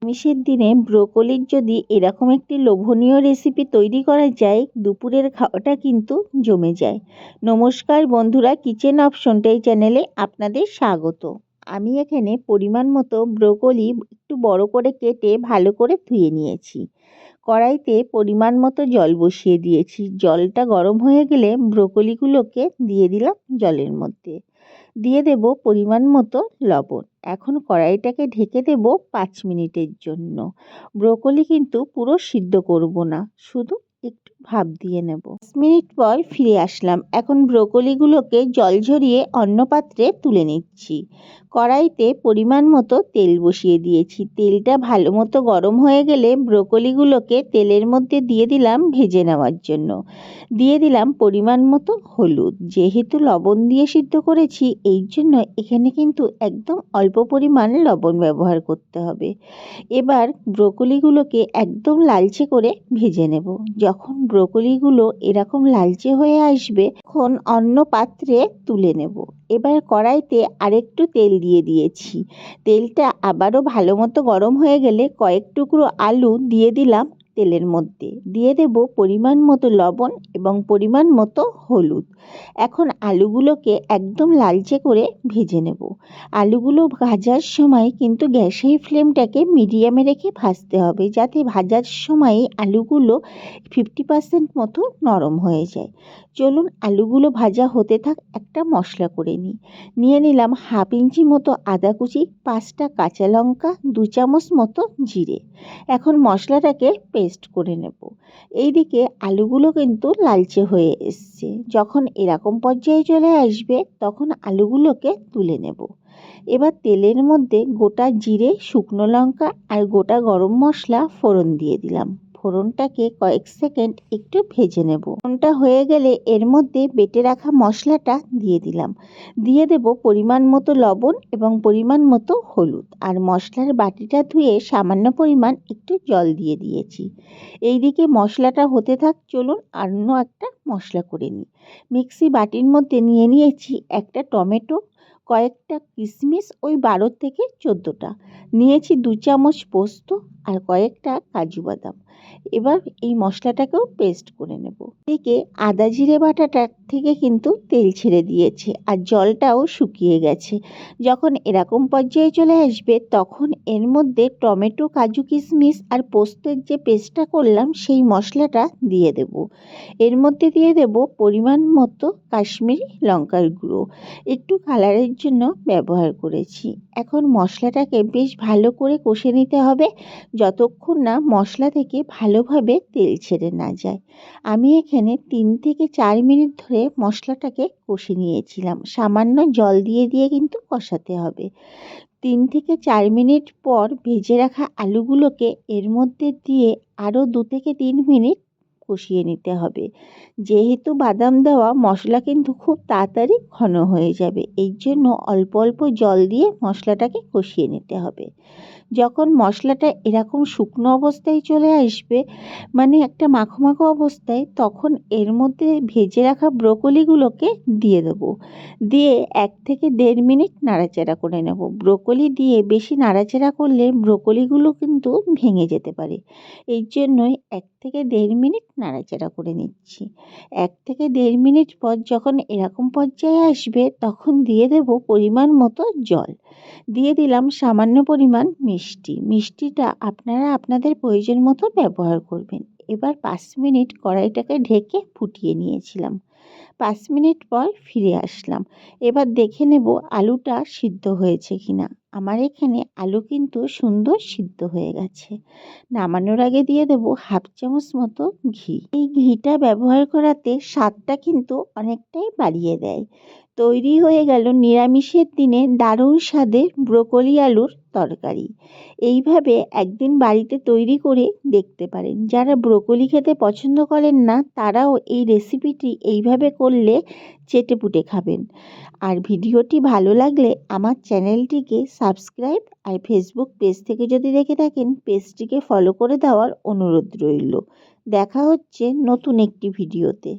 নিরামিষের দিনে ব্রোকলির যদি এরকম একটি লোভনীয় রেসিপি তৈরি করা যায়, দুপুরের খাওয়াটা কিন্তু জমে যায়। নমস্কার বন্ধুরা, কিচেন অপশনটা এই চ্যানেলে আপনাদের স্বাগত। আমি এখানে পরিমাণ মতো ব্রোকলি একটু বড় করে কেটে ভালো করে ধুয়ে নিয়েছি। কড়াইতে পরিমাণ মতো জল বসিয়ে দিয়েছি। জলটা গরম হয়ে গেলে ব্রোকলিগুলোকে দিয়ে দিলাম জলের মধ্যে। দিয়ে দেব পরিমাণ মতো লবণ। এখন কড়াইটাকে ঢেকে দেব 5 মিনিটের জন্য। ব্রোকলি কিন্তু পুরো সিদ্ধ করব না, শুধু একটু ভাপ দিয়ে নেব। 5 মিনিট পর ফিরে আসলাম। এখন ব্রোকলিগুলোকে জল ঝরিয়ে অন্য পাত্রে তুলে নিচ্ছি। কড়াইতে পরিমাণ মতো তেল বসিয়ে দিয়েছি। তেলটা ভালো মতো গরম হয়ে গেলে ব্রোকলিগুলোকে তেলের মধ্যে দিয়ে দিলাম ভেজে নেওয়ার জন্য। দিয়ে দিলাম পরিমাণ মতো হলুদ। যেহেতু লবণ দিয়ে সিদ্ধ করেছি, এই জন্য এখানে কিন্তু একদম অল্প পরিমাণ লবণ ব্যবহার করতে হবে। এবার ব্রোকলিগুলোকে একদম লালচে করে ভেজে নেব। যখন ব্রোকলিগুলো এরকম লালচে হয়ে আসবে, তখন অন্য পাত্রে তুলে নেব। এবার কড়াইতে আরেকটু তেল দিয়ে দিয়েছি। তেলটা আবারও ভালো মতো গরম হয়ে গেলে কয়েক টুকরো আলু দিয়ে দিলাম তেলের মধ্যে। দিয়ে দেব পরিমাণ মতো লবণ এবং পরিমাণ মতো হলুদ। এখন আলুগুলোকে একদম লালচে করে ভেজে নেব। আলুগুলো ভাজার সময় কিন্তু গ্যাসের ফ্লেমটাকে মিডিয়ামে রেখে ভাজতে হবে, যাতে ভাজার সময় আলুগুলো 50% মতো নরম হয়ে যায়। চলুন আলুগুলো ভাজা হতে থাক। একটা মশলা করে নিয়ে নিলাম হাফ ইঞ্চি মতো আদা কুচি, 5টা কাঁচা লঙ্কা, 2 চামচ মতো জিরে। এখন মশলাটাকে পেস্ট করে নেব। এইদিকে আলুগুলো কিন্তু লালচে হয়ে এসছে। যখন এরকম পর্যায়ে চলে আসবে, তখন আলুগুলোকে তুলে নেব। এবার তেলের মধ্যে গোটা জিরে, শুকনো লঙ্কা আর গোটা গরম মশলা ফোড়ন দিয়ে দিলাম। ফোড়নটাকে কয়েক সেকেন্ড একটু ভেজে নেব। ফোড়নটা হয়ে গেলে এর মধ্যে বেটে রাখা মশলাটা দিয়ে দিলাম। দিয়ে দেব পরিমাণ মতো লবণ এবং পরিমাণ মতো হলুদ। আর মশলার বাটিটা ধুয়ে সামান্য পরিমাণ একটু জল দিয়ে দিয়েছি। এইদিকে মশলাটা হতে থাক। চলুন অন্য একটা মশলা করে নিই। মিক্সি বাটির মধ্যে নিয়ে নিয়েছি একটা টমেটো, কয়েকটা কিশমিশ, ওই 12 থেকে 14টা নিয়েছি, 2 চামচ পোস্ত আর কয়েকটা কাজু বাদাম। এবার এই মশলাটাকেও পেস্ট করে নেব। এদিকে আদা জিরে বাটাটা থেকে কিন্তু তেল ছেড়ে দিয়েছে আর জলটাও শুকিয়ে গেছে। যখন এরকম পর্যায়ে চলে আসবে, তখন এর মধ্যে টমেটো, কাজু, কিশমিশ আর পোস্তের যে পেস্টটা করলাম, সেই মশলাটা দিয়ে দেব। এর মধ্যে দিয়ে দেব পরিমাণ মতো কাশ্মীরি লঙ্কার গুঁড়ো, একটু কালারের জন্য ব্যবহার করেছি। এখন মশলাটাকে বেশ ভালো করে কষে নিতে হবে, যতক্ষণ না মশলা থেকে ভালোভাবে তেল ছেড়ে না যায়। আমি এখানে 3 থেকে 4 মিনিট ধরে মশলাটাকে কষে নিয়েছিলাম। সামান্য জল দিয়ে দিয়ে কিন্তু কষাতে হবে। 3 থেকে 4 মিনিট পর ভেজে রাখা আলুগুলোকে এর মধ্যে দিয়ে আরও 2 থেকে 3 মিনিট কষিয়ে নিতে হবে। যেহেতু বাদাম দেওয়া, মশলা কিন্তু খুব তাড়াতাড়ি ঘন হয়ে যাবে। এই জন্য অল্প অল্প জল দিয়ে মশলাটাকে কষিয়ে নিতে হবে। যখন মশলাটা এরকম শুকনো অবস্থায় চলে আসবে, মানে একটা মাখো মাখো অবস্থায়, তখন এর মধ্যে ভেজে রাখা ব্রোকলিগুলোকে দিয়ে দেবো। দিয়ে 1 থেকে 1.5 মিনিট নাড়াচাড়া করে নেব। ব্রোকলি দিয়ে বেশি নাড়াচাড়া করলে ব্রোকলিগুলো কিন্তু ভেঙে যেতে পারে। এই জন্যই 1 থেকে 1.5 মিনিট নাড়াচাড়া করে নিচ্ছি। 1 থেকে 1.5 মিনিট পর যখন এরকম পর্যায়ে আসবে, তখন দিয়ে দেব পরিমাণ মতো জল। দিয়ে দিলাম সামান্য পরিমাণ মিষ্টি। মিষ্টিটা আপনারা আপনাদের প্রয়োজন মতো ব্যবহার করবেন। এবার 5 মিনিট কড়াইটাকে ঢেকে ফুটিয়ে নিয়েছিলাম। 5 মিনিট পর ফিরে আসলাম। এবার দেখে নেব আলুটা সিদ্ধ হয়েছে কিনা। আমার এখানে আলু কিন্তু সুন্দর সিদ্ধ হয়ে গেছে। নামানোর আগে দিয়ে দেব হাফ চামচ মতো ঘি। এই ঘিটা ব্যবহার করাতে স্বাদটা কিন্তু অনেকটাই বাড়িয়ে দেয়। তৈরি হয়ে গেল নিরামিষের দিনে দারুণ স্বাদের ব্রোকলি আলুর তরকারি। এইভাবে একদিন বাড়িতে তৈরি করে দেখতে পারেন। যারা ব্রোকলি খেতে পছন্দ করেন না, তারাও এই রেসিপিটি এইভাবে করলে চেটেপুটে খাবেন। আর ভিডিওটি ভালো লাগলে আমার চ্যানেলটিকে সাবস্ক্রাইব আর ফেসবুক পেজ থেকে যদি দেখে থাকেন, পেজটিকে ফলো করে দেওয়ার অনুরোধ রইল। দেখা হচ্ছে নতুন একটি ভিডিওতে।